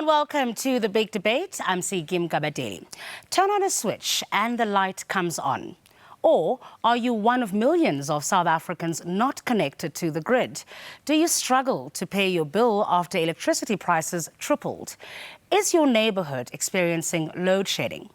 and welcome to The Big Debate. I'm Sigim Gabadeli. Turn on a switch and the light comes on. Or are you one of millions of South Africans not connected to the grid? Do you struggle to pay your bill after electricity prices tripled? Is your neighbourhood experiencing load shedding?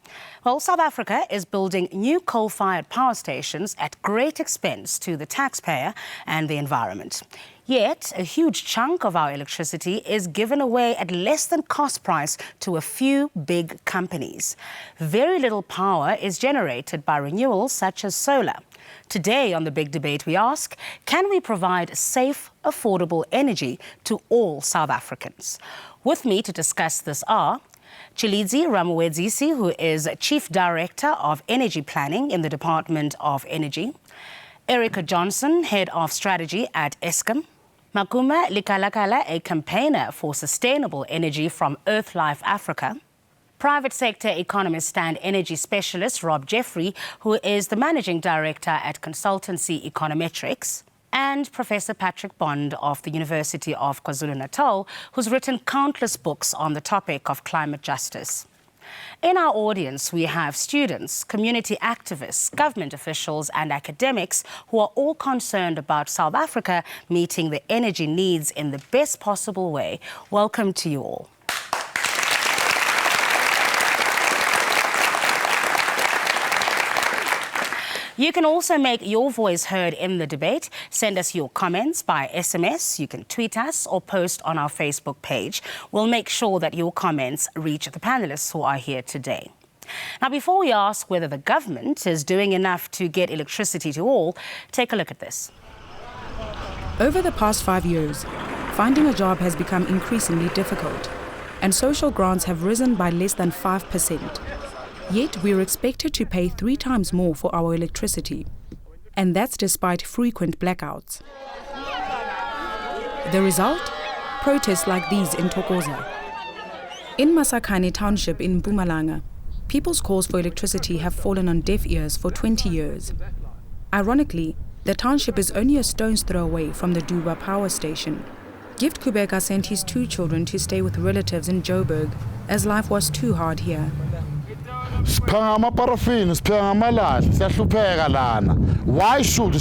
Well, South Africa is building new coal-fired power stations at great expense to the taxpayer and the environment. Yet, a huge chunk of our electricity is given away at less than cost price to a few big companies. Very little power is generated by renewables such as solar. Today on The Big Debate, we ask, can we provide safe, affordable energy to all South Africans? With me to discuss this are Chilidzi Ramuwedzisi, who is Chief Director of Energy Planning in the Department of Energy, Erica Johnson, Head of Strategy at Eskom, Makuma Likalakala, a campaigner for sustainable energy from EarthLife Africa, private sector economist and energy specialist Rob Jeffrey, who is the Managing Director at Consultancy Econometrics, and Professor Patrick Bond of the University of KwaZulu-Natal, who's written countless books on the topic of climate justice. In our audience, we have students, community activists, government officials and academics who are all concerned about South Africa meeting the energy needs in the best possible way. Welcome to you all. You can also make your voice heard in the debate. Send us your comments by SMS. You can tweet us or post on our Facebook page. We'll make sure that your comments reach the panelists who are here today. Now, before we ask whether the government is doing enough to get electricity to all, take a look at this. Over the past 5 years, finding a job has become increasingly difficult, and social grants have risen by less than 5%. Yet we're expected to pay 3 times more for our electricity, and that's despite frequent blackouts. The result? Protests like these in Thokoza. In Masakhane Township in Mpumalanga, people's calls for electricity have fallen on deaf ears for 20 years. Ironically, the township is only a stone's throw away from the Duba power station. Gift Kubeka sent his 2 children to stay with relatives in Joburg, as life was too hard here. Paraffin, why should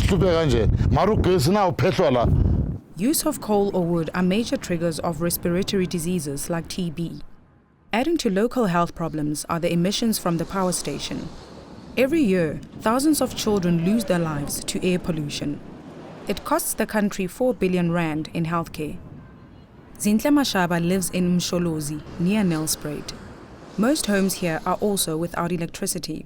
Use of coal or wood are major triggers of respiratory diseases like TB. Adding to local health problems are the emissions from the power station. Every year, thousands of children lose their lives to air pollution. It costs the country 4 billion rand in healthcare. Zinhle Mashaba lives in Msholozi, near Nelspruit. Most homes here are also without electricity.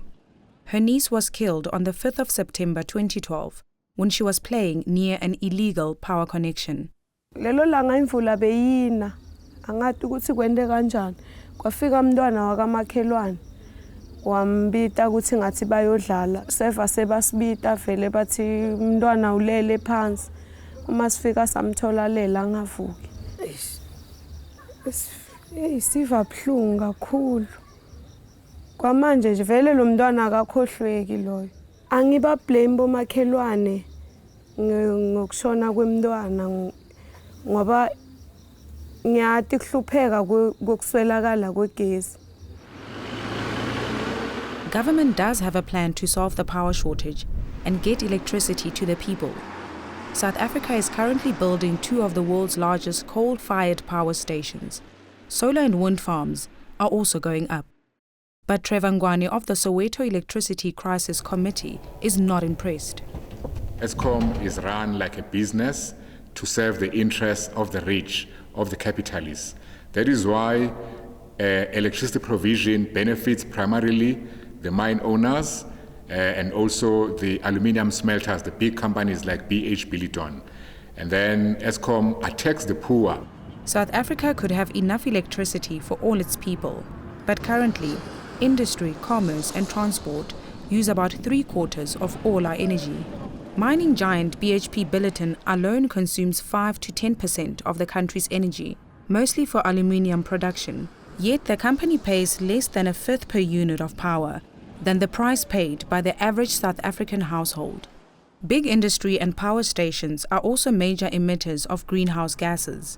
Her niece was killed on the 5th of September 2012 when she was playing near an illegal power connection. Lelo langa imvula beyina angathi ukuthi kwende kanjani kwafika umntwana wakamakhelwane wambita ukuthi ngathi bayodlala seva sebasibita vele bathi umntwana ulele phansi uma sifika samthola lela ngavuki isiva buhlungu kakhulu kwamanje nje vele lo mntwana akakhohlweki loyo angiba blame bomakhelwane ngokushona kwemntwana ngoba ngiyathi kuhlupheka kokuswelakala kwegesi. Government does have a plan to solve the power shortage and get electricity to the people. South Africa is currently building 2 of the world's largest coal-fired power stations. Solar and wind farms are also going up. But Trevor Ngwane of the Soweto Electricity Crisis Committee is not impressed. Eskom is run like a business to serve the interests of the rich, of the capitalists. That is why electricity provision benefits primarily the mine owners and also the aluminium smelters, the big companies like BH Billiton. And then Eskom attacks the poor. South Africa could have enough electricity for all its people, but currently, industry, commerce and transport use about 3/4 of all our energy. Mining giant BHP Billiton alone consumes 5 to 10% of the country's energy, mostly for aluminium production. Yet the company pays less than 1/5 per unit of power than the price paid by the average South African household. Big industry and power stations are also major emitters of greenhouse gases.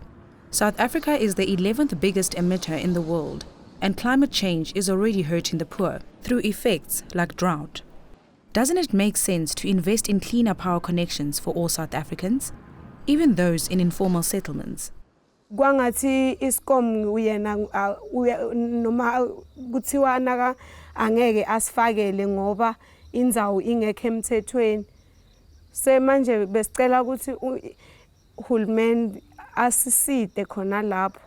South Africa is the 11th biggest emitter in the world, and climate change is already hurting the poor through effects like drought. Doesn't it make sense to invest in cleaner power connections for all South Africans, even those in informal settlements? Kwangathi iskom uyena noma kuthiwa naka angeke asifakele ngoba indzawo ingekho emthethweni. Semanje besicela ukuthi uhulumeni asiside khona lapho.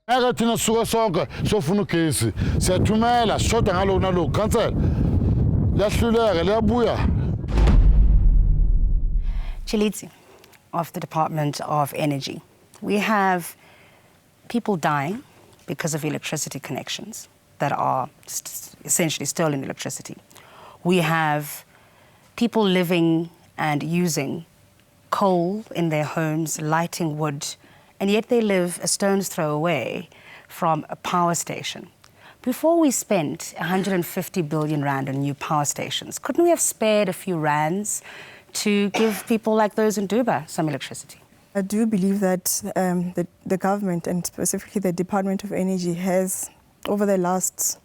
Eka thina suka sonke sofuna ugesi siyathumela sishoda ngaloko naloko cancel liyahluleka liyabuya. Chilitsi of the Department of Energy. We have people dying because of electricity connections that are essentially stolen electricity. We have people living and using coal in their homes, lighting wood, and yet they live a stone's throw away from a power station. Before we spent 150 billion rand on new power stations, couldn't we have spared a few rands to give people like those in Duba some electricity? I do believe that the government, and specifically the Department of Energy, has, over the last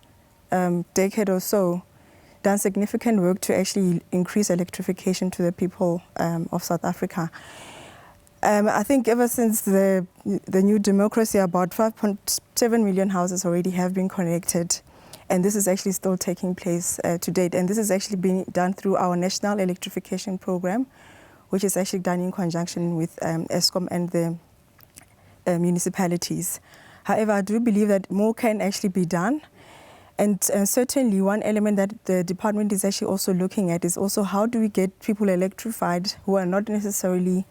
decade or so, done significant work to actually increase electrification to the people of South Africa. I think ever since the new democracy, about 5.7 million houses already have been connected, and this is actually still taking place to date. And this is actually being done through our National Electrification Program, which is actually done in conjunction with Eskom and the municipalities. However, I do believe that more can actually be done. And certainly one element that the department is actually also looking at is also how do we get people electrified who are not necessarily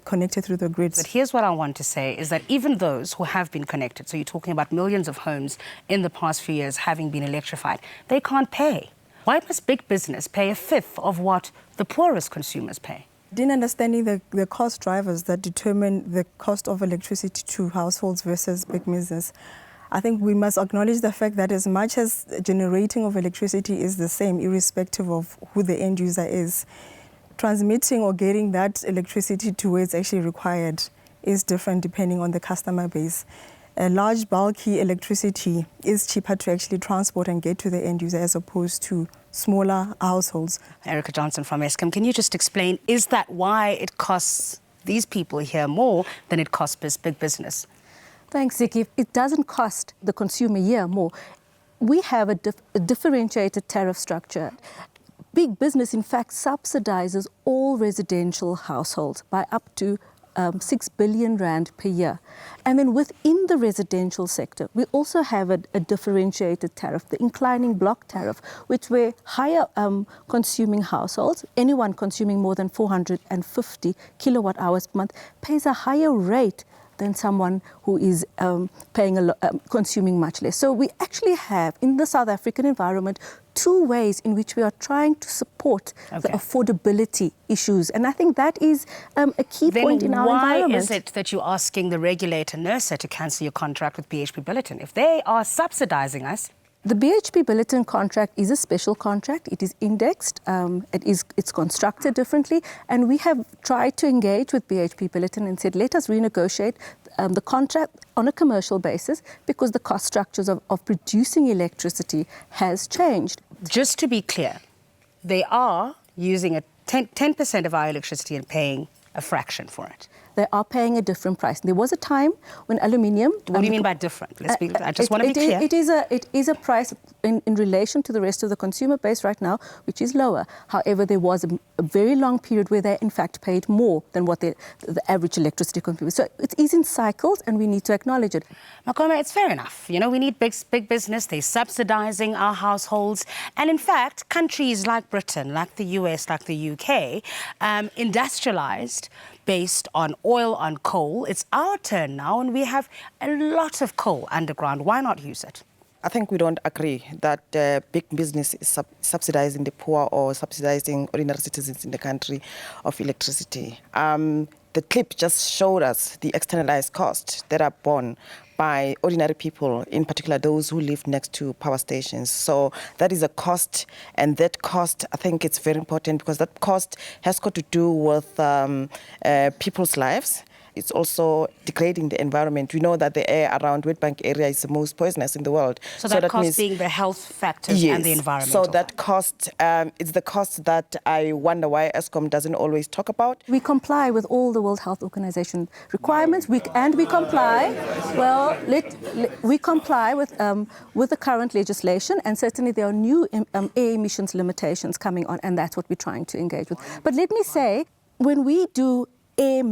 connected through the grids. But here's what I want to say is that even those who have been connected, so you're talking about millions of homes in the past few years having been electrified, they can't pay. Why must big business pay a fifth of what the poorest consumers pay? In understanding the cost drivers that determine the cost of electricity to households versus big business, I think we must acknowledge the fact that as much as generating of electricity is the same, irrespective of who the end user is, transmitting or getting that electricity to where it's actually required is different depending on the customer base. A large, bulky electricity is cheaper to actually transport and get to the end user as opposed to smaller households. Erica Johnson from Eskom, can you just explain, is that why it costs these people here more than it costs big business? Thanks, Ziki. It doesn't cost the consumer here more. We have a differentiated tariff structure. Big business, in fact, subsidizes all residential households by up to 6 billion rand per year. And then within the residential sector, we also have a differentiated tariff, the inclining block tariff, which where higher consuming households, anyone consuming more than 450 kilowatt hours per month, pays a higher rate than someone who is consuming much less. So we actually have, in the South African environment, two ways in which we are trying to support the affordability issues. And I think that is a key point in our environment. Why is it that you're asking the regulator, NERSA, to cancel your contract with BHP Billiton? If they are subsidizing us. The BHP Billiton contract is a special contract. It is indexed. It's constructed differently. And we have tried to engage with BHP Billiton and said, let us renegotiate the contract on a commercial basis because the cost structures of producing electricity has changed. Just to be clear, they are using 10% of our electricity and paying a fraction for it. They are paying a different price. There was a time when aluminium... What do you mean by different? I just want to be clear. It is a price in relation to the rest of the consumer base right now, which is lower. However, there was a very long period where they, in fact, paid more than what the average electricity consumer. So it is in cycles, and we need to acknowledge it. Makoma, it's fair enough. You know, we need big business. They're subsidizing our households. And in fact, countries like Britain, like the US, like the UK, industrialized based on oil, on coal. It's our turn now, and we have a lot of coal underground. Why not use it? I think we don't agree that big business is subsidizing the poor or subsidizing ordinary citizens in the country of electricity. The clip just showed us the externalized costs that are borne by ordinary people, in particular those who live next to power stations. So that is a cost, and that cost, I think it's very important because that cost has got to do with people's lives. It's also degrading the environment. We know that the air around Witbank area is the most poisonous in the world. So that cost means, being the health factors yes, and the environmental. So that cost, it's the cost that I wonder why Eskom doesn't always talk about. We comply with all the World Health Organization requirements, we comply. Well, we comply with the current legislation, and certainly there are new air emissions limitations coming on, and that's what we're trying to engage with. But let me say, when we do air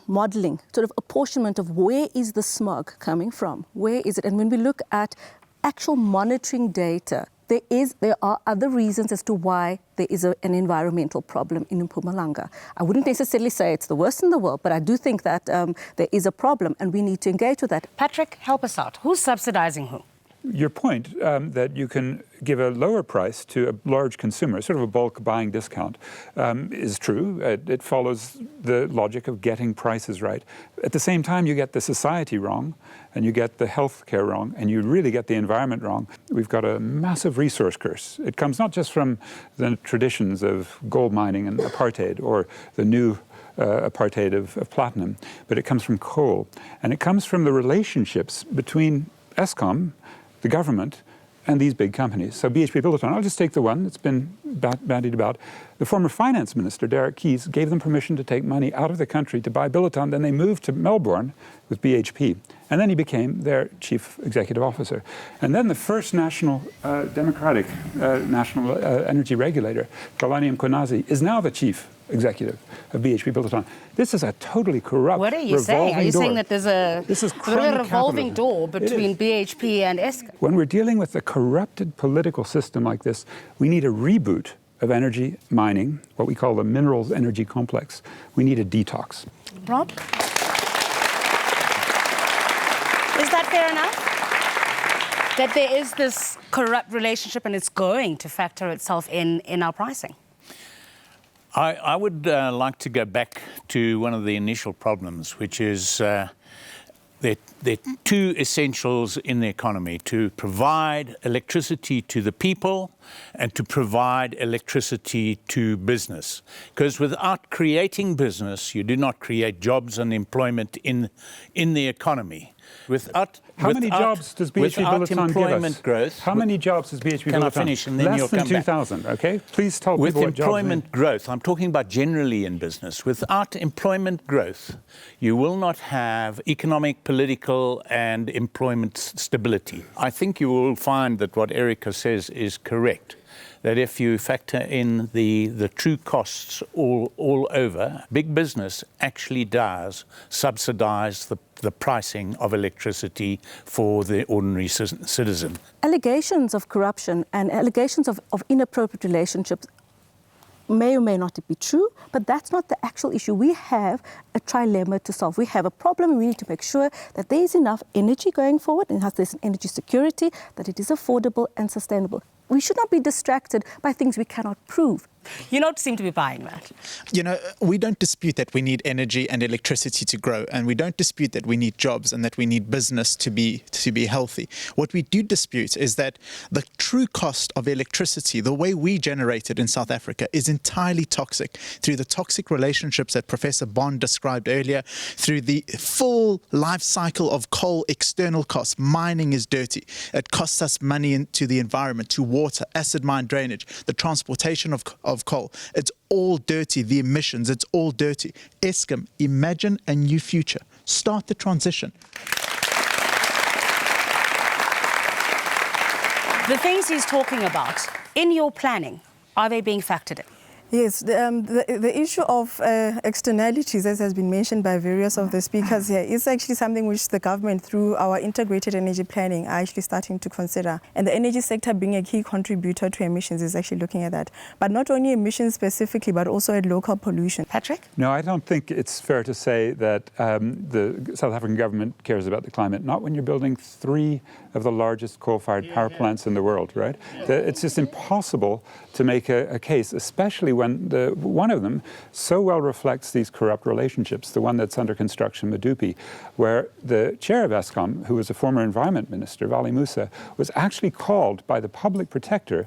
modelling, sort of apportionment of where is the smog coming from, where is it, and when we look at actual monitoring data, there are other reasons as to why there is an environmental problem in Mpumalanga. I wouldn't necessarily say it's the worst in the world, but I do think that there is a problem, and we need to engage with that. Patrick, help us out. Who's subsidizing who? Your point that you can give a lower price to a large consumer, sort of a bulk buying discount, is true. It follows the logic of getting prices right. At the same time, you get the society wrong, and you get the health care wrong, and you really get the environment wrong. We've got a massive resource curse. It comes not just from the traditions of gold mining and apartheid, or the new apartheid of platinum, but it comes from coal. And it comes from the relationships between Eskom, the government, and these big companies. So BHP Billiton, I'll just take the one that's been bandied about. The former finance minister, Derek Keyes, gave them permission to take money out of the country to buy Billiton. Then they moved to Melbourne with BHP. And then he became their chief executive officer. And then the first national democratic national energy regulator, Kalani Mkonazi, is now the chief executive of BHP Billiton. This is a totally corrupt. What are you saying? Are you saying that there's a revolving capitalism. door between BHP and Eskom? When we're dealing with a corrupted political system like this, we need a reboot of energy mining, what we call the minerals energy complex. We need a detox. Rob? Is that fair enough? That there is this corrupt relationship and it's going to factor itself in our pricing? I would like to go back to one of the initial problems, which is there are two essentials in the economy: to provide electricity to the people and to provide electricity to business. Because without creating business, you do not create jobs and employment in the economy. How many jobs does BHP Billiton give us? Growth, How many jobs does BHP Billiton? Can I finish and then Less you'll than come back. 2,000, okay? Please tell With people what employment jobs growth, I'm talking about generally in business. Without employment growth, you will not have economic, political and employment stability. I think you will find that what Erica says is correct. That if you factor in the true costs all over, big business actually does subsidize the pricing of electricity for the ordinary citizen. Allegations of corruption and allegations of inappropriate relationships may or may not be true, but that's not the actual issue. We have a trilemma to solve. We have a problem, and we need to make sure that there is enough energy going forward, and that there's energy security, that it is affordable and sustainable. We should not be distracted by things we cannot prove. You don't seem to be buying that. You know, we don't dispute that we need energy and electricity to grow, and we don't dispute that we need jobs and that we need business to be healthy. What we do dispute is that the true cost of electricity, the way we generate it in South Africa, is entirely toxic through the toxic relationships that Professor Bond described earlier, through the full life cycle of coal external costs. Mining is dirty. It costs us money into the environment, to water, acid mine drainage, the transportation of coal. It's all dirty. The emissions, it's all dirty. Eskom, imagine a new future. Start the transition. The things he's talking about, in your planning, are they being factored in? Yes, the issue of externalities, as has been mentioned by various of the speakers here, is actually something which the government, through our integrated energy planning, are actually starting to consider. And the energy sector, being a key contributor to emissions, is actually looking at that. But not only emissions specifically, but also at local pollution. Patrick? No, I don't think it's fair to say that the South African government cares about the climate. Not when you're building 3 of the largest coal-fired power plants in the world, right? It's just impossible to make a case, especially when one of them so well reflects these corrupt relationships, the one that's under construction, Medupi, where the chair of Eskom, who was a former environment minister, Vali Musa, was actually called by the public protector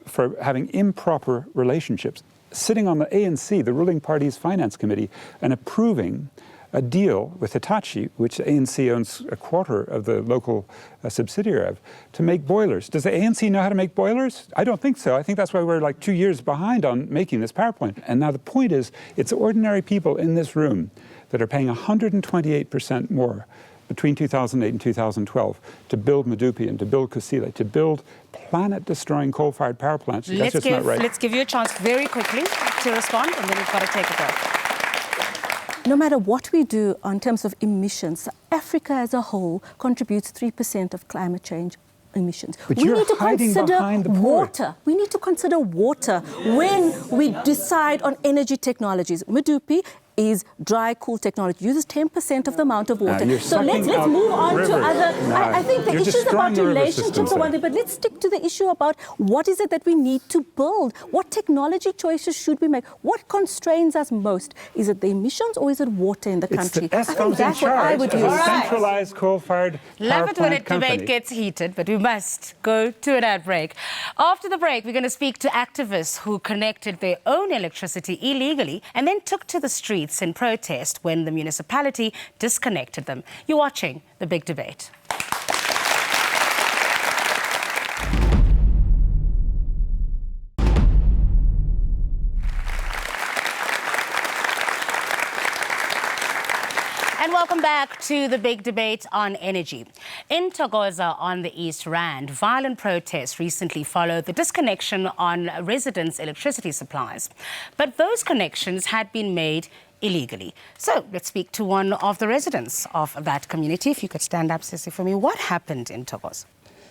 for having improper relationships, sitting on the ANC, the ruling party's finance committee, and approving a deal with Hitachi, which the ANC owns a quarter of the local subsidiary of, to make boilers. Does the ANC know how to make boilers? I don't think so. I think that's why we're like 2 years behind on making this power plant. And now the point is, it's ordinary people in this room that are paying 128% more between 2008 and 2012 to build Medupi and to build Kusile, to build planet-destroying coal-fired power plants. That's just not right. Let's give you a chance very quickly to respond, and then we've got to take a break. No matter what we do in terms of emissions, Africa as a whole contributes 3% of climate change emissions. But we you're need to hiding consider behind the port. water. We need to consider water when we decide on energy technologies. Medupi is dry cool technology, uses 10% of the amount of water. So let's move on to other. I think the issues about relationships are one thing, but let's stick to the issue about what is it that we need to build? What technology choices should we make? What constrains us most? Is it the emissions or is it water in the country? I think that's what I would use. A centralized coal-fired power Love it when a plant company. debate gets heated, but we must go to an ad break. After the break, we're going to speak to activists who connected their own electricity illegally and then took to the streets in protest when the municipality disconnected them. You're watching The Big Debate. And welcome back to The Big Debate on Energy. In Thokoza on the East Rand, violent protests recently followed the disconnection on residents' electricity supplies. But those connections had been made illegally. So let's speak to one of the residents of that community. If you could stand up, Sissy, for me. What happened in Thokoza?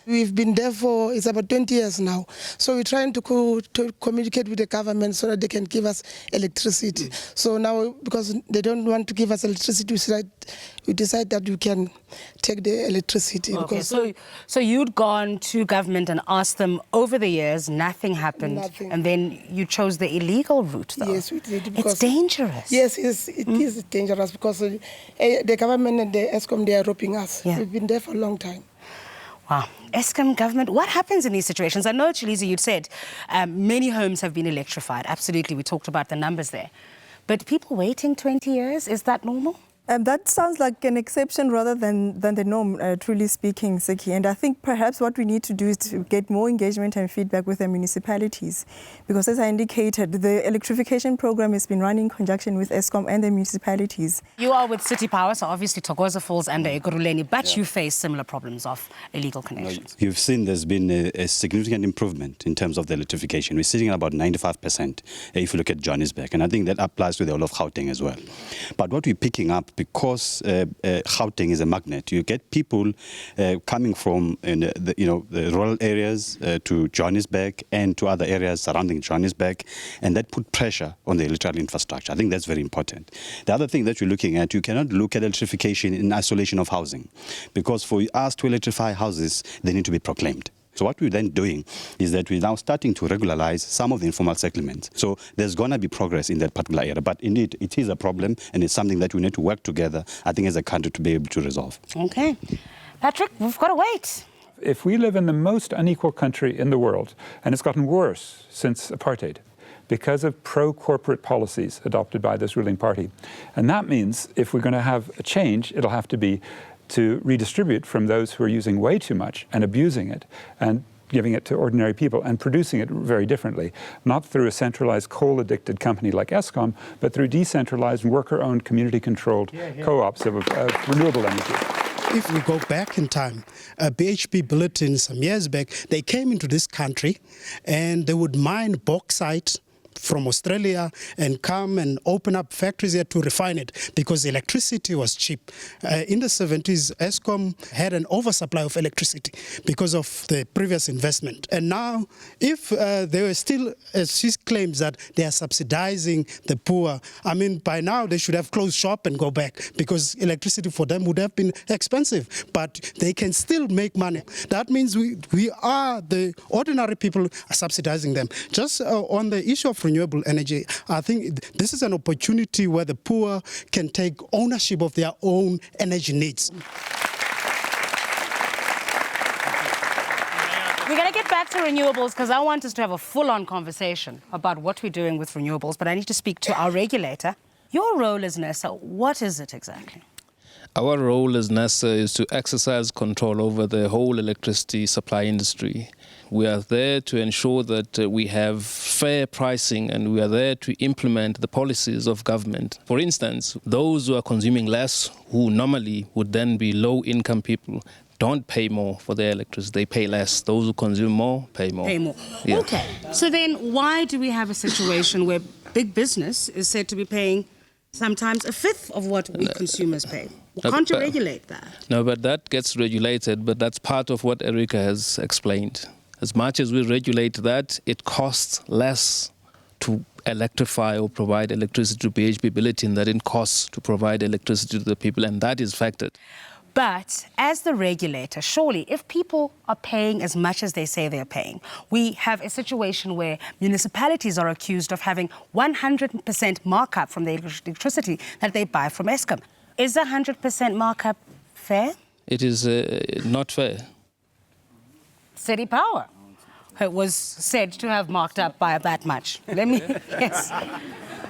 We've been there for, it's about 20 years now. So we're trying to communicate with the government so that they can give us electricity. So now, because they don't want to give us electricity, we decide that we can take the electricity. Okay, because so you'd gone to government and asked them over the years, nothing happened. Nothing. And then you chose the illegal route, though. Yes, we did. It's dangerous. Yes, it is dangerous because the government and the ESCOM, they are roping us. Yeah. We've been there for a long time. Wow. ESCOM government, what happens in these situations? I know, Chaliza, you'd said many homes have been electrified. Absolutely, we talked about the numbers there. But people waiting 20 years, is that normal? That sounds like an exception rather than the norm, truly speaking, Siki. And I think perhaps what we need to do is to get more engagement and feedback with the municipalities. Because as I indicated, the electrification program has been running in conjunction with ESCOM and the municipalities. You are with City Power, so obviously Thokoza falls under Ekurhuleni, but you face similar problems of illegal connections. You've seen there's been a significant improvement in terms of the electrification. We're sitting at about 95% if you look at Johannesburg, and I think that applies to the whole of Gauteng as well. But what we're picking up, because Gauteng is a magnet, you get people coming from the rural areas to Johannesburg and to other areas surrounding Johannesburg, and that put pressure on the electrical infrastructure. I think that's very important. The other thing that you're looking at, you cannot look at electrification in isolation of housing, because for us to electrify houses, they need to be proclaimed. So what we're then doing is that we're now starting to regularize some of the informal settlements. So there's going to be progress in that particular area. But indeed, it is a problem, and it's something that we need to work together, I think, as a country to be able to resolve. Okay. Patrick, we've got to wait. If we live in the most unequal country in the world, and it's gotten worse since apartheid, because of pro-corporate policies adopted by this ruling party. And that means if we're going to have a change, it'll have to be to redistribute from those who are using way too much and abusing it and giving it to ordinary people and producing it very differently, not through a centralized coal-addicted company like ESCOM, but through decentralized, worker-owned, community-controlled co-ops of renewable energy. If we go back in time, BHP Bulletin some years back, they came into this country and they would mine bauxite from Australia and come and open up factories here to refine it because electricity was cheap. In the 70s, ESCOM had an oversupply of electricity because of the previous investment. And now, if they were still, as she claims that they are subsidizing the poor, I mean, by now they should have closed shop and go back because electricity for them would have been expensive, but they can still make money. That means we are, the ordinary people, are subsidizing them. Just on the issue of renewable energy, I think this is an opportunity where the poor can take ownership of their own energy needs. We're going to get back to renewables because I want us to have a full-on conversation about what we're doing with renewables, but I need to speak to our regulator. Your role as NASA, what is it exactly? Our role as NASA is to exercise control over the whole electricity supply industry. We are there to ensure that we have fair pricing, and we are there to implement the policies of government. For instance, those who are consuming less, who normally would then be low-income people, don't pay more for their electricity. They pay less. Those who consume more, pay more. Pay more. Yeah. Okay. So then why do we have a situation where big business is said to be paying sometimes a fifth of what we consumers pay? Can't you regulate that? No, but that gets regulated, but that's part of what Erica has explained. As much as we regulate that, it costs less to electrify or provide electricity to BHP Billiton than it costs to provide electricity to the people, and that is factored. But as the regulator, surely if people are paying as much as they say they're paying, we have a situation where municipalities are accused of having 100% markup from the electricity that they buy from Eskom. Is 100% markup fair? It is not fair. City Power was said to have marked up by that much. Yes.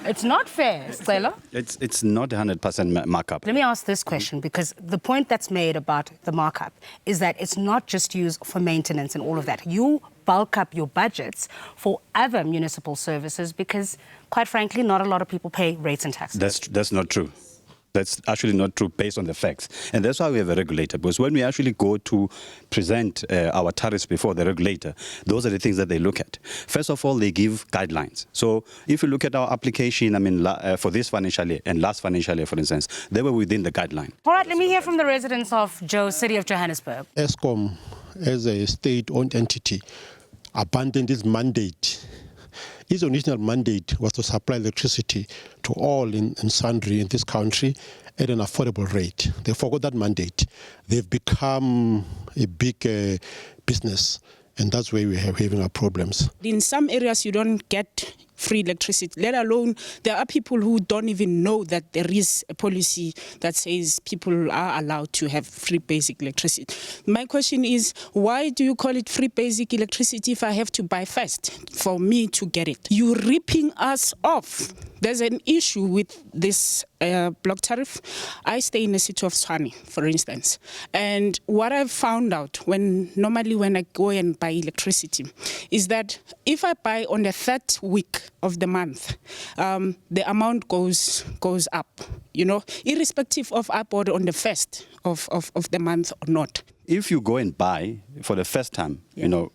It's not fair, Stella. It's not 100% markup. Let me ask this question, because the point that's made about the markup is that it's not just used for maintenance and all of that. You bulk up your budgets for other municipal services because, quite frankly, not a lot of people pay rates and taxes. That's not true. That's actually not true based on the facts. And that's why we have a regulator, because when we actually go to present our tariffs before the regulator, those are the things that they look at. First of all, they give guidelines. So if you look at our application, for this financial year and last financial year, for instance, they were within the guideline. All right, let me hear from the residents of City of Johannesburg. Eskom, as a state-owned entity, abandoned its mandate. Its original mandate was to supply electricity to all in sundry in this country at an affordable rate. They forgot that mandate. They've become a big business, and that's where we're having our problems. In some areas, you don't get free electricity, let alone there are people who don't even know that there is a policy that says people are allowed to have free basic electricity. My question is, why do you call it free basic electricity if I have to buy first for me to get it? You're ripping us off. There's an issue with this block tariff. I stay in the city of Tshwane, for instance, and what I've found out normally when I go and buy electricity is that if I buy on the third week of the month, the amount goes up, irrespective of I bought on the first of the month or not. If you go and buy for the first time,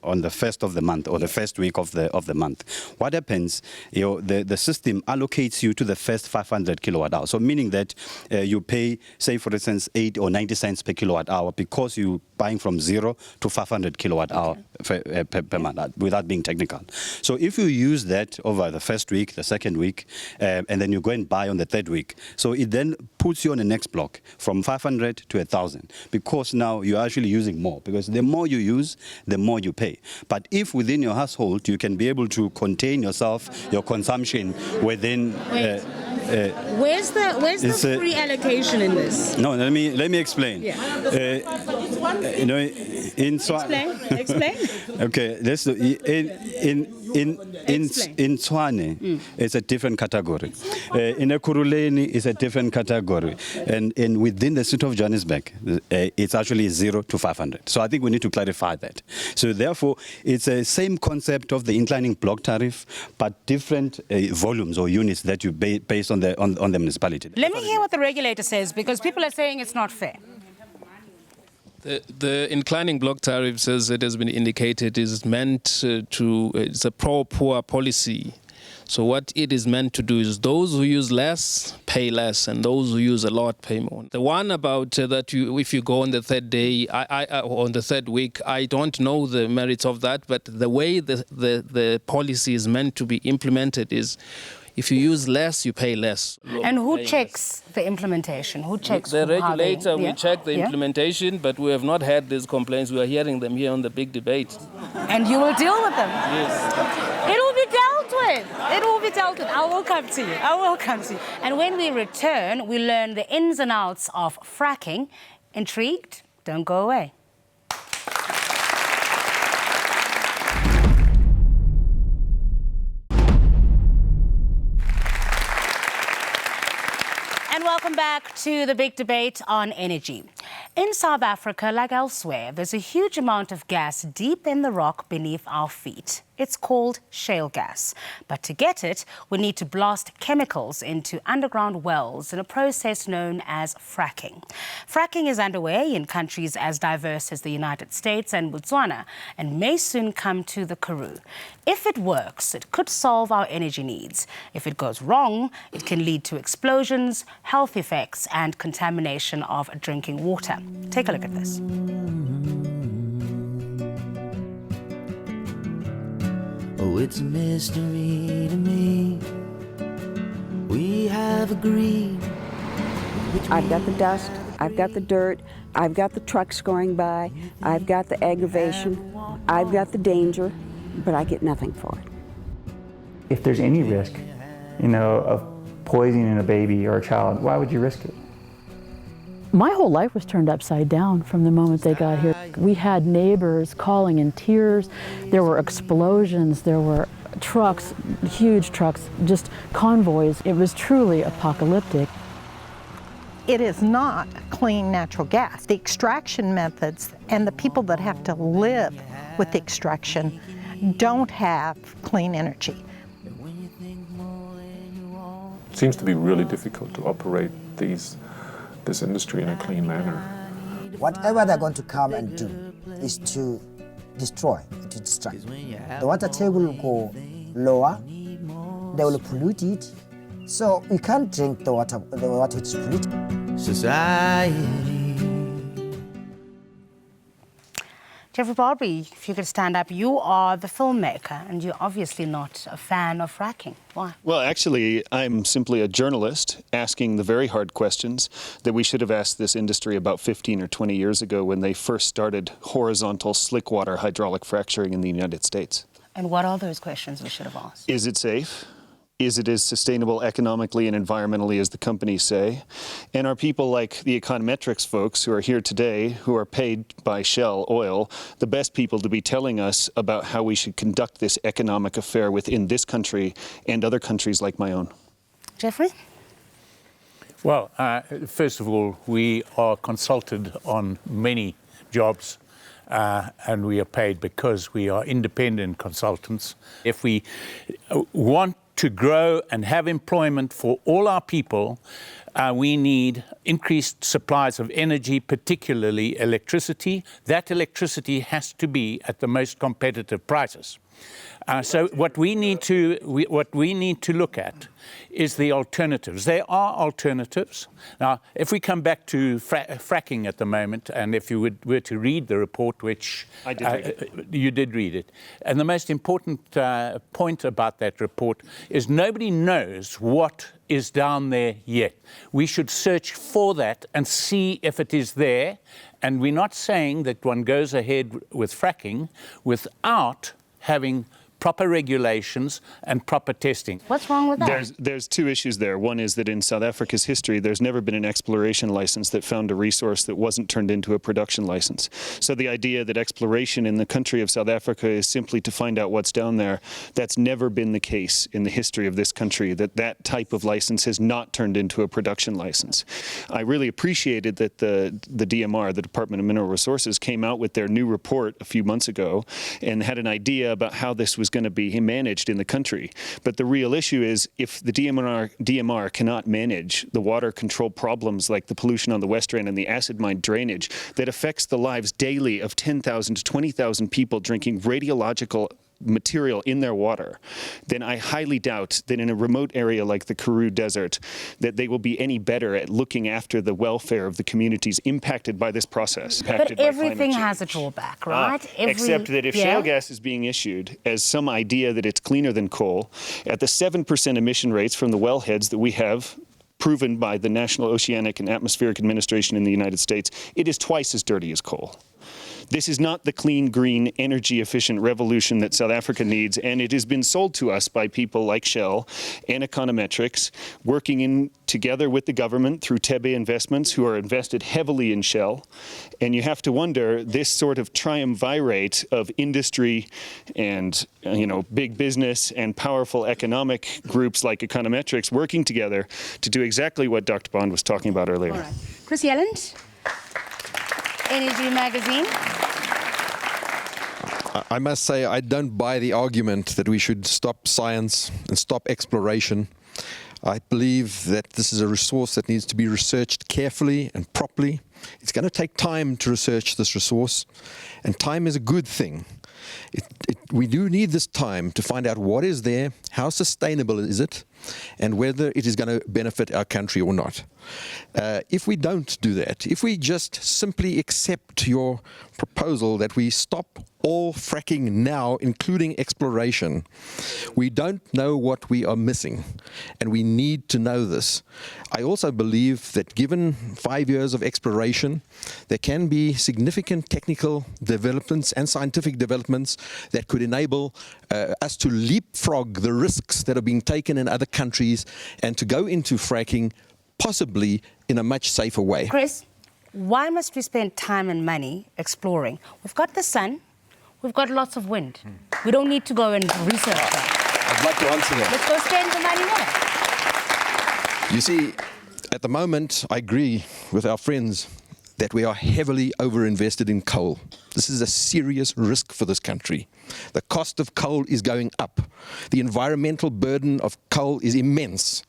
on the first of the month or the first week of the month, what happens? The system allocates you to the first 500 kilowatt hours. So meaning that you pay, say for instance, 8 or 90 cents per kilowatt hour because you're buying from 0 to 500 kilowatt hour per month, without being technical. So if you use that over the first week, the second week, and then you go and buy on the third week, so it then puts you on the next block from 500 to 1,000, because now you're actually using more, because the more you use, the more you pay. But if within your household you can be able to contain your consumption within. Where's the free allocation in this? No, let me explain. Yeah. In Explain. Okay, in Tshwane, it's a different category. In Ekurhuleni, it's a different category, and within the city of Johannesburg, it's actually 0 to 500. So I think we need to clarify that. So therefore, it's the same concept of the inclining block tariff, but different volumes or units that you based on the municipality. Let me hear what the regulator says, because people are saying it's not fair. The inclining block tariffs, as it has been indicated, is meant it's a pro-poor policy. So what it is meant to do is those who use less pay less, and those who use a lot pay more. The one about that if you go on the third day, or on the third week, I don't know the merits of that, but the way the policy is meant to be implemented is, if you use less, you pay less. And who checks the implementation? Who checks the regulator? We check the implementation, but we have not had these complaints. We are hearing them here on the big debate. And you will deal with them? Yes. It will be dealt with. It will be dealt with. I will come to you. And when we return, we learn the ins and outs of fracking. Intrigued? Don't go away. And welcome back to the big debate on energy. In South Africa, like elsewhere, there's a huge amount of gas deep in the rock beneath our feet. It's called shale gas. But to get it, we need to blast chemicals into underground wells in a process known as fracking. Fracking is underway in countries as diverse as the United States and Botswana, and may soon come to the Karoo. If it works, it could solve our energy needs. If it goes wrong, it can lead to explosions, health effects, and contamination of drinking water. Take a look at this. Oh, it's a mystery to me. We have agreed. I've got the dust, I've got the dirt, I've got the trucks going by, I've got the aggravation, I've got the danger, but I get nothing for it. If there's any risk, of poisoning a baby or a child, why would you risk it? My whole life was turned upside down from the moment they got here. We had neighbors calling in tears. There were explosions. There were trucks, huge trucks, just convoys. It was truly apocalyptic. It is not clean natural gas. The extraction methods and the people that have to live with the extraction don't have clean energy. It seems to be really difficult to operate this industry in a clean manner. Whatever they're going to come and do is to destroy, to destruct. The water table will go lower, they will pollute it, so we can't drink the water is polluted. Society. Jeffrey Barbary, if you could stand up, you are the filmmaker and you're obviously not a fan of fracking. Why? Well, actually, I'm simply a journalist asking the very hard questions that we should have asked this industry about 15 or 20 years ago when they first started horizontal slickwater hydraulic fracturing in the United States. And what are those questions we should have asked? Is it safe? Is it as sustainable economically and environmentally as the companies say? And are people like the econometrics folks who are here today, who are paid by Shell Oil, the best people to be telling us about how we should conduct this economic affair within this country and other countries like my own? Jeffrey? Well, first of all, we are consulted on many jobs. And we are paid because we are independent consultants. If we want to grow and have employment for all our people, we need increased supplies of energy, particularly electricity. That electricity has to be at the most competitive prices. So what we need to look at is the alternatives. There are alternatives. Now, if we come back to fracking at the moment, and if you were to read the report, which I did read it. You did read it, and the most important point about that report is nobody knows what is down there yet. We should search for that and see if it is there. And we're not saying that one goes ahead with fracking without having proper regulations and proper testing. What's wrong with that? There's two issues there. One is that in South Africa's history, there's never been an exploration license that found a resource that wasn't turned into a production license. So the idea that exploration in the country of South Africa is simply to find out what's down there, that's never been the case in the history of this country, that type of license has not turned into a production license. I really appreciated that the DMR, the Department of Mineral Resources, came out with their new report a few months ago and had an idea about how this was going to be managed in the country. But the real issue is if the DMR cannot manage the water control problems like the pollution on the West Rand and the acid mine drainage that affects the lives daily of 10,000 to 20,000 people drinking radiological material in their water, then I highly doubt that in a remote area like the Karoo Desert that they will be any better at looking after the welfare of the communities impacted by this process. But everything has a drawback, right? Except that if shale gas is being issued as some idea that it's cleaner than coal, at the 7% emission rates from the wellheads that we have proven by the National Oceanic and Atmospheric Administration in the United States, it is twice as dirty as coal. This is not the clean, green, energy-efficient revolution that South Africa needs, and it has been sold to us by people like Shell and Econometrics, working together with the government through Tebe Investments, who are invested heavily in Shell. And you have to wonder, this sort of triumvirate of industry and big business and powerful economic groups like Econometrics working together to do exactly what Dr. Bond was talking about earlier. All right. Chris Yelland, Energy Magazine. I must say I don't buy the argument that we should stop science and stop exploration. I believe that this is a resource that needs to be researched carefully and properly. It's going to take time to research this resource, and time is a good thing. We do need this time to find out what is there, how sustainable is it, and whether it is going to benefit our country or not. If we don't do that, if we just simply accept your proposal that we stop all fracking now, including exploration, we don't know what we are missing, and we need to know this. I also believe that given 5 years of exploration, there can be significant technical developments and scientific developments that could enable us to leapfrog the risks that are being taken in other countries and to go into fracking possibly in a much safer way. Chris, why must we spend time and money exploring? We've got the sun, we've got lots of wind. We don't need to go and research that. I'd like to answer that. Let's go spend the money there. You see, at the moment, I agree with our friends that we are heavily overinvested in coal. This is a serious risk for this country. The cost of coal is going up. The environmental burden of coal is immense.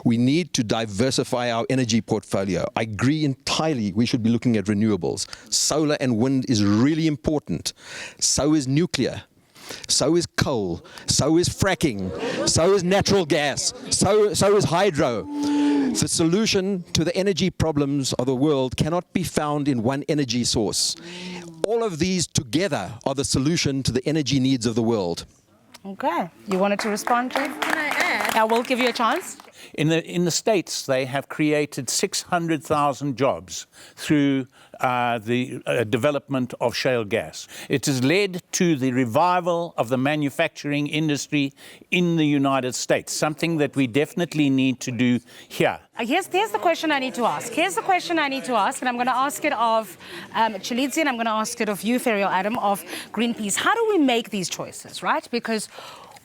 We need to diversify our energy portfolio. I agree entirely we should be looking at renewables. Solar and wind is really important. So is nuclear. So is coal. So is fracking. So is natural gas. So is hydro. The solution to the energy problems of the world cannot be found in one energy source. All of these together are the solution to the energy needs of the world. Okay. You wanted to respond, Jeff? Can I add? I will give you a chance. In the States, they have created 600,000 jobs through the development of shale gas. It has led to the revival of the manufacturing industry in the United States, something that we definitely need to do here. Here's the question I need to ask. Here's the question I need to ask, and I'm going to ask it of Chalitsi, and I'm going to ask it of you, Ferial Adam, of Greenpeace. How do we make these choices, right? Because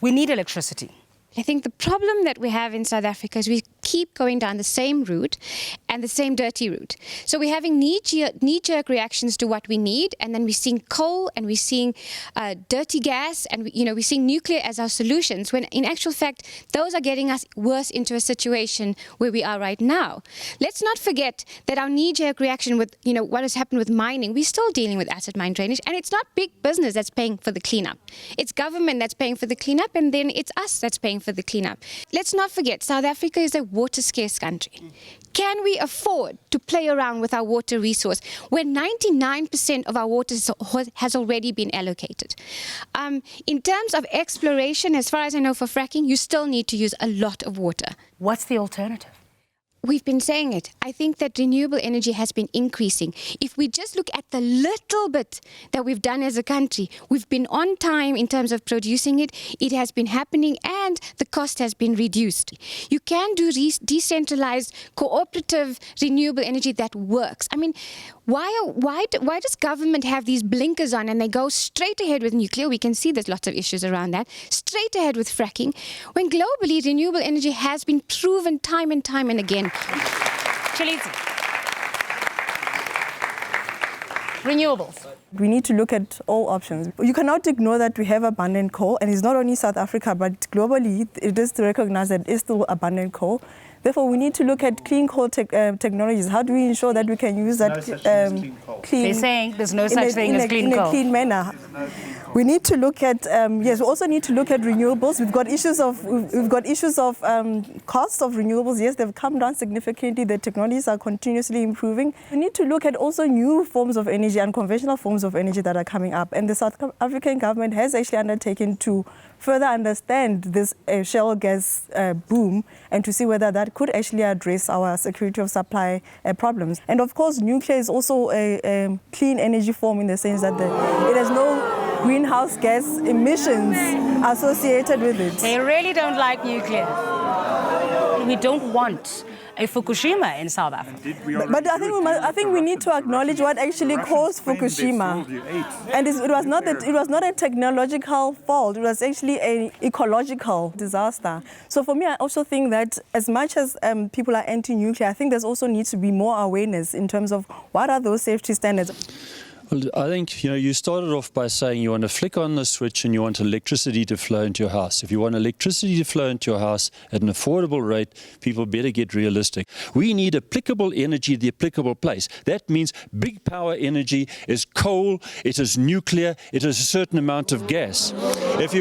we need electricity. I think the problem that we have in South Africa is we keep going down the same route and the same dirty route. So we're having knee-jerk reactions to what we need, and then we're seeing coal and we're seeing dirty gas, and we're seeing nuclear as our solutions, when in actual fact those are getting us worse into a situation where we are right now. Let's not forget that our knee-jerk reaction with what has happened with mining, we're still dealing with acid mine drainage, and it's not big business that's paying for the cleanup. It's government that's paying for the cleanup, and then it's us that's paying for the cleanup. Let's not forget, South Africa is a water-scarce country. Can we afford to play around with our water resource when 99% of our water has already been allocated? In terms of exploration, as far as I know, for fracking, you still need to use a lot of water. What's the alternative? We've been saying it. I think that renewable energy has been increasing. If we just look at the little bit that we've done as a country, we've been on time in terms of producing it. It has been happening, and the cost has been reduced. You can do decentralized, cooperative renewable energy that works. I mean, why does government have these blinkers on and they go straight ahead with nuclear? We can see there's lots of issues around that. Straight ahead with fracking, when globally renewable energy has been proven time and time and again. Chalitsi. Renewables. We need to look at all options. You cannot ignore that we have abundant coal, and it's not only South Africa, but globally it is to recognize that it's still abundant coal. Therefore, we need to look at clean coal technologies. How do we ensure that we can use that clean? They're saying there's no such thing as clean coal. In a clean manner. We need to look at yes. We also need to look at renewables. We've got issues of costs of renewables. Yes, they've come down significantly. The technologies are continuously improving. We need to look at also new forms of energy, unconventional forms of energy that are coming up. And the South African government has actually undertaken to further understand this shale gas boom and to see whether that could actually address our security of supply problems. And of course, nuclear is also a clean energy form in the sense that it has no greenhouse gas emissions associated with it. They really don't like nuclear. We don't want a Fukushima in South Africa. But I think we need to acknowledge what actually caused Fukushima. And it was not a technological fault. It was actually an ecological disaster. So for me, I also think that as much as people are anti-nuclear, I think there's also needs to be more awareness in terms of what are those safety standards. Well, I think, you started off by saying you want to flick on the switch and you want electricity to flow into your house. If you want electricity to flow into your house at an affordable rate, people better get realistic. We need applicable energy at the applicable place. That means big power energy is coal, it is nuclear, it is a certain amount of gas. If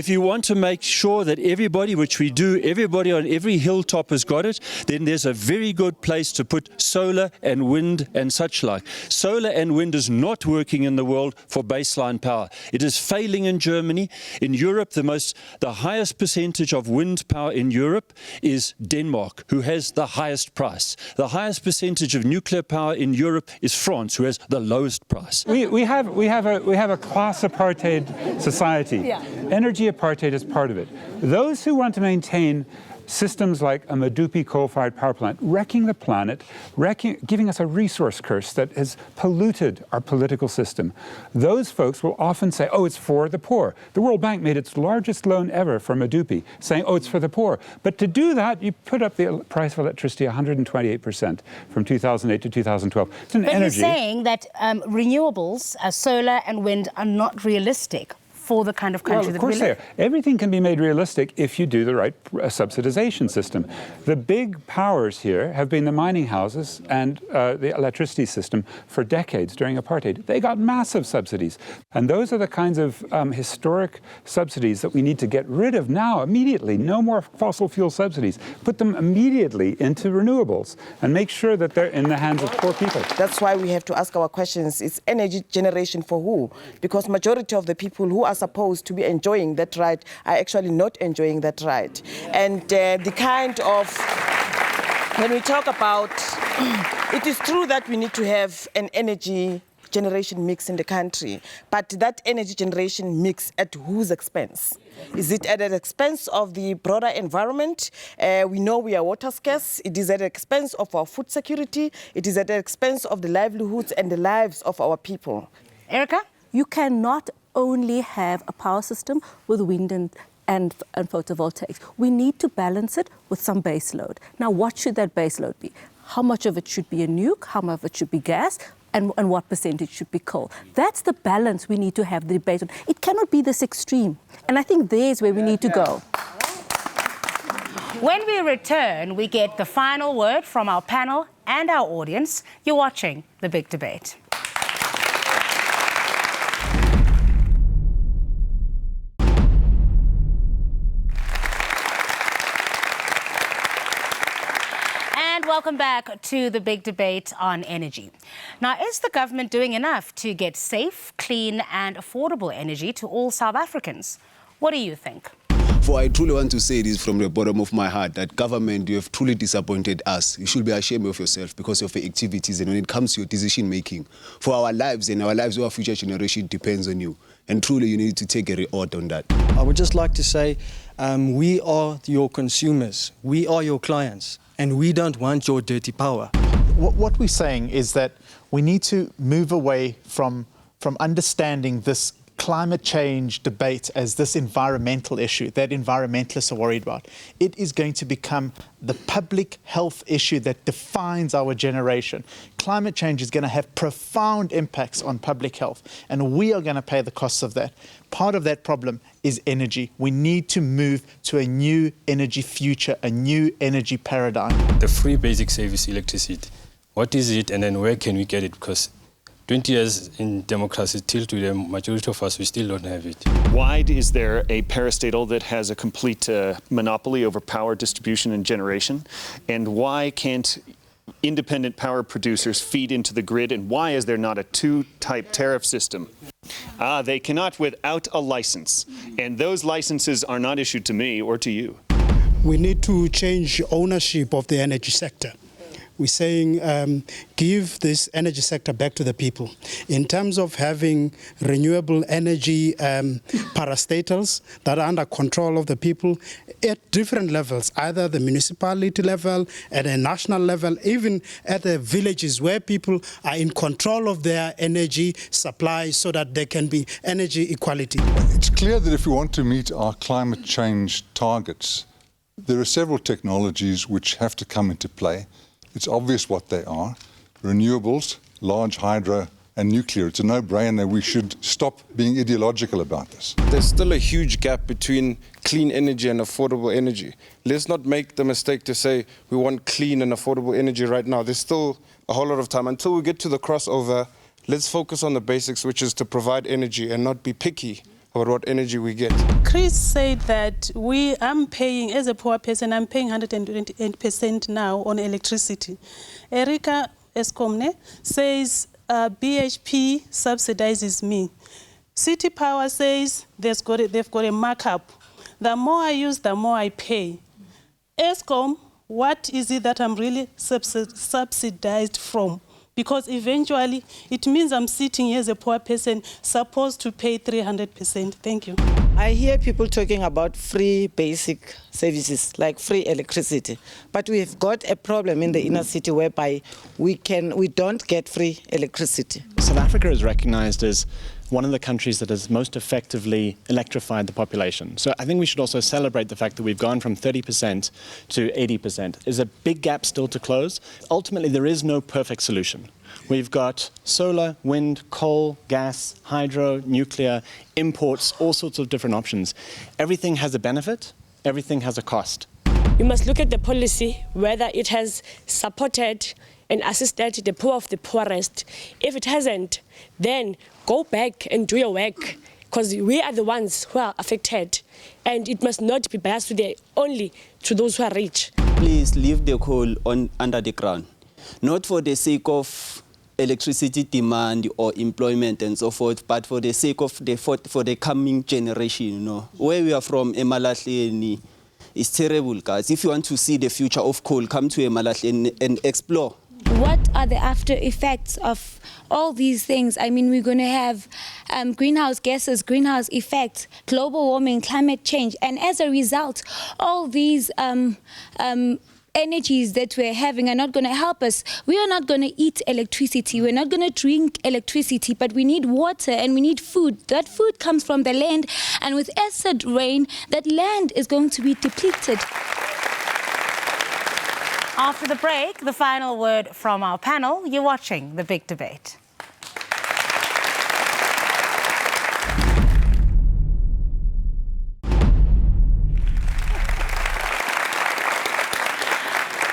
you want to make sure that everybody, which we do, everybody on every hilltop has got it, then there's a very good place to put solar and wind and such like. Solar and wind is not working in the world for baseline power. It is failing in Germany. In Europe, the highest percentage of wind power in Europe is Denmark, who has the highest price. The highest percentage of nuclear power in Europe is France, who has the lowest price. We have a class apartheid society. Yeah. Energy apartheid is part of it. Those who want to maintain systems like a Medupi coal-fired power plant, wrecking the planet, giving us a resource curse that has polluted our political system, those folks will often say, oh, it's for the poor. The World Bank made its largest loan ever for Medupi, saying, oh, it's for the poor. But to do that, you put up the price of electricity 128% from 2008 to 2012. It's an energy. But you're saying that renewables, solar and wind, are not realistic for the kind of country that we live in. Of course they are. Everything can be made realistic if you do the right subsidization system. The big powers here have been the mining houses and the electricity system for decades during apartheid. They got massive subsidies. And those are the kinds of historic subsidies that we need to get rid of now, immediately. No more fossil fuel subsidies. Put them immediately into renewables and make sure that they're in the hands of poor people. That's why we have to ask our questions. It's energy generation for who? Because majority of the people who are supposed to be enjoying that right are actually not enjoying that right. And the kind of, when we talk about, it is true that we need to have an energy generation mix in the country, but that energy generation mix at whose expense? Is it at the expense of the broader environment? We know we are water scarce. It is at the expense of our food security. It is at the expense of the livelihoods and the lives of our people. Erica? You cannot only have a power system with wind and photovoltaics. We need to balance it with some base load. Now, what should that base load be? How much of it should be a nuke? How much of it should be gas? And what percentage should be coal? That's the balance we need to have the debate on. It cannot be this extreme. And I think there's where we need to go. When we return, we get the final word from our panel and our audience. You're watching The Big Debate. Welcome back to The Big Debate on Energy. Now, is the government doing enough to get safe, clean and affordable energy to all South Africans? What do you think? For I truly want to say this from the bottom of my heart, that government, you have truly disappointed us. You should be ashamed of yourself because of your activities and when it comes to your decision making. For our lives and our lives of our future generation depends on you. And truly you need to take a re-out on that. I would just like to say, we are your consumers. We are your clients. And we don't want your dirty power. What we're saying is that we need to move away from understanding this climate change debate as this environmental issue that environmentalists are worried about. It is going to become the public health issue that defines our generation. Climate change is going to have profound impacts on public health, and we are going to pay the costs of that. Part of that problem is energy. We need to move to a new energy future, a new energy paradigm. The free basic service electricity, what is it and then where can we get it? Because 20 years in democracy, till today, majority of us, we still don't have it. Why is there a parastatal that has a complete monopoly over power distribution and generation? And why can't independent power producers feed into the grid? And why is there not a two-type tariff system? They cannot without a license. And those licenses are not issued to me or to you. We need to change ownership of the energy sector. We're saying give this energy sector back to the people. In terms of having renewable energy parastatals that are under control of the people at different levels, either the municipality level, at a national level, even at the villages where people are in control of their energy supply so that there can be energy equality. It's clear that if we want to meet our climate change targets, there are several technologies which have to come into play. It's obvious what they are. Renewables, large hydro and nuclear. It's a no-brainer. We should stop being ideological about this. There's still a huge gap between clean energy and affordable energy. Let's not make the mistake to say we want clean and affordable energy right now. There's still a whole lot of time. Until we get to the crossover, let's focus on the basics, which is to provide energy and not be picky about what energy we get. Chris said that I'm paying, as a poor person, I'm paying 128% now on electricity. Erica Eskomne says BHP subsidizes me. City Power says they've got a markup. The more I use, the more I pay. Eskom, what is it that I'm really subsidized from? Because eventually it means I'm sitting here as a poor person supposed to pay 300%. Thank you. I hear people talking about free basic services like free electricity, but we've got a problem in the inner city whereby we don't get free electricity. South Africa is recognized as one of the countries that has most effectively electrified the population. So I think we should also celebrate the fact that we've gone from 30% to 80%. There's a big gap still to close. Ultimately, there is no perfect solution. We've got solar, wind, coal, gas, hydro, nuclear, imports, all sorts of different options. Everything has a benefit, everything has a cost. You must look at the policy, whether it has supported and assisted the poor of the poorest. If it hasn't, then go back and do your work, because we are the ones who are affected, and it must not be biased only to those who are rich. Please leave the coal under the ground, not for the sake of electricity demand or employment and so forth, but for the sake of for the coming generation. You know, where we are from, Emalahleni, is terrible, guys. If you want to see the future of coal, come to Emalahleni and explore. What are the after effects of all these things? I mean, we're going to have greenhouse gases, greenhouse effects, global warming, climate change, and as a result, all these energies that we're having are not going to help us. We are not going to eat electricity. We're not going to drink electricity, but we need water and we need food. That food comes from the land, and with acid rain, that land is going to be depleted. After the break, the final word from our panel. You're watching The Big Debate.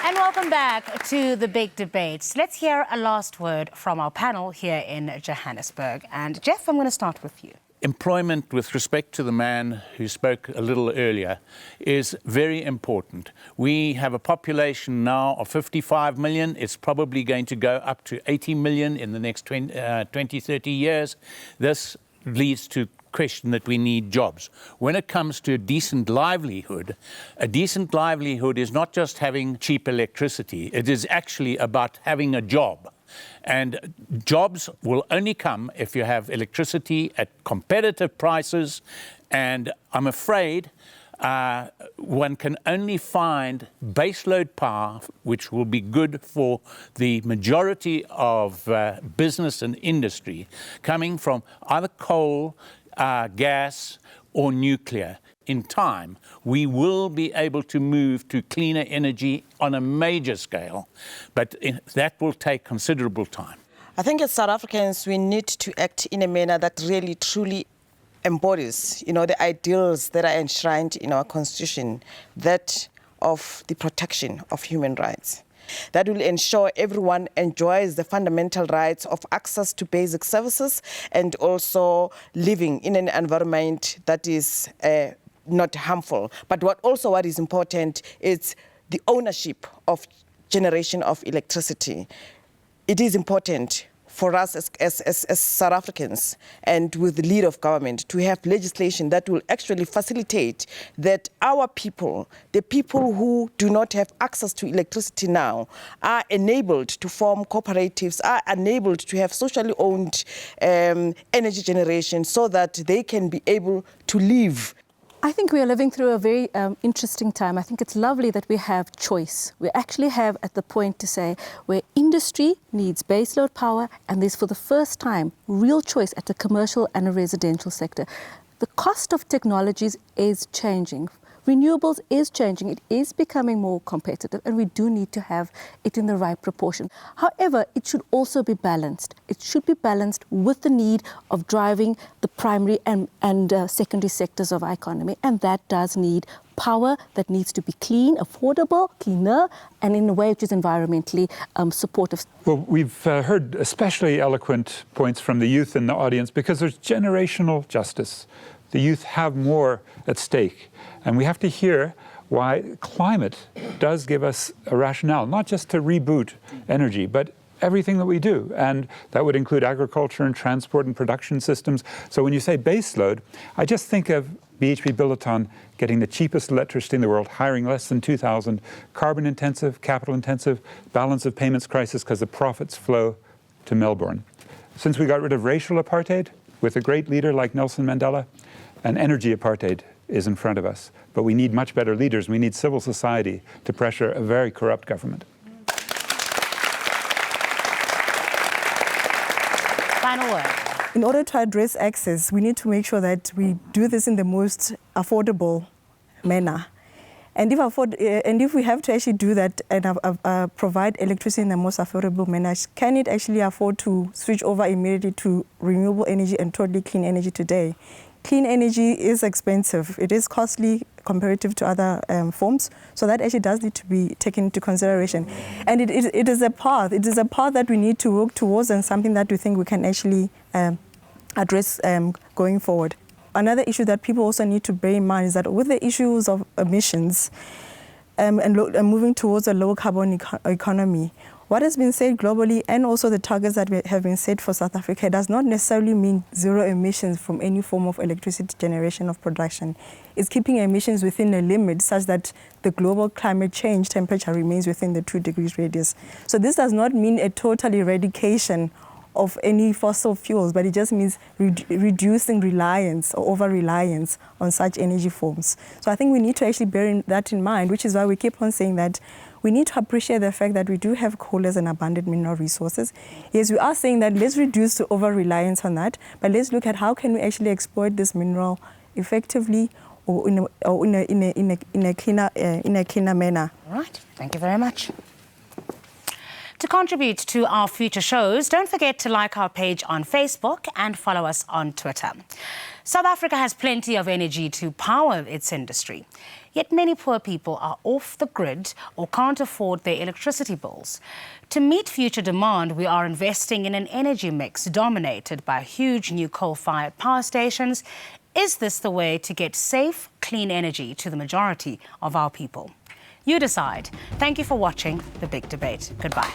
And welcome back to The Big Debate. Let's hear a last word from our panel here in Johannesburg. And Jeff, I'm going to start with you. Employment, with respect to the man who spoke a little earlier, is very important. We have a population now of 55 million. It's probably going to go up to 80 million in the next 20, 30 years. This leads to question that we need jobs. When it comes to a decent livelihood is not just having cheap electricity. It is actually about having a job. And jobs will only come if you have electricity at competitive prices. And I'm afraid one can only find baseload power, which will be good for the majority of business and industry, coming from either coal, gas, or nuclear. In time, we will be able to move to cleaner energy on a major scale, but that will take considerable time. I think as South Africans, we need to act in a manner that really, truly embodies, the ideals that are enshrined in our Constitution, that of the protection of human rights. That will ensure everyone enjoys the fundamental rights of access to basic services and also living in an environment that is not harmful. But what is important is the ownership of generation of electricity. It is important for us as South Africans and with the lead of government to have legislation that will actually facilitate that our people, the people who do not have access to electricity now, are enabled to form cooperatives, are enabled to have socially owned energy generation so that they can be able to live. I think we are living through a very interesting time. I think it's lovely that we have choice. We actually have at the point to say where industry needs baseload power and there's for the first time real choice at the commercial and a residential sector. The cost of technologies is changing. Renewables is changing, it is becoming more competitive and we do need to have it in the right proportion. However, it should also be balanced. It should be balanced with the need of driving the primary and secondary sectors of our economy, and that does need power that needs to be clean, affordable, cleaner, and in a way which is environmentally supportive. Well, we've heard especially eloquent points from the youth in the audience because there's generational justice. The youth have more at stake. And we have to hear why climate does give us a rationale, not just to reboot energy, but everything that we do. And that would include agriculture and transport and production systems. So when you say baseload, I just think of BHP Billiton getting the cheapest electricity in the world, hiring less than 2,000, carbon intensive, capital intensive, balance of payments crisis because the profits flow to Melbourne. Since we got rid of racial apartheid with a great leader like Nelson Mandela, an energy apartheid is in front of us. But we need much better leaders. We need civil society to pressure a very corrupt government. Final word. In order to address access, we need to make sure that we do this in the most affordable manner. And if we have to actually do that and provide electricity in the most affordable manner, can it actually afford to switch over immediately to renewable energy and totally clean energy today? Clean energy is expensive. It is costly comparative to other forms. So that actually does need to be taken into consideration. And it is a path. It is a path that we need to work towards and something that we think we can actually address going forward. Another issue that people also need to bear in mind is that with the issues of emissions and moving towards a low carbon economy, what has been said globally and also the targets that have been set for South Africa does not necessarily mean zero emissions from any form of electricity generation of production. It's keeping emissions within a limit such that the global climate change temperature remains within the 2 degrees radius. So this does not mean a total eradication of any fossil fuels, but it just means reducing reliance or over-reliance on such energy forms. So I think we need to actually bear that in mind, which is why we keep on saying that we need to appreciate the fact that we do have coal as an abundant mineral resources. Yes, we are saying that let's reduce the over-reliance on that, but let's look at how can we actually exploit this mineral effectively or in a cleaner manner. All right, thank you very much. To contribute to our future shows, don't forget to like our page on Facebook and follow us on Twitter. South Africa has plenty of energy to power its industry. Yet many poor people are off the grid or can't afford their electricity bills. To meet future demand, we are investing in an energy mix dominated by huge new coal-fired power stations. Is this the way to get safe, clean energy to the majority of our people? You decide. Thank you for watching The Big Debate. Goodbye.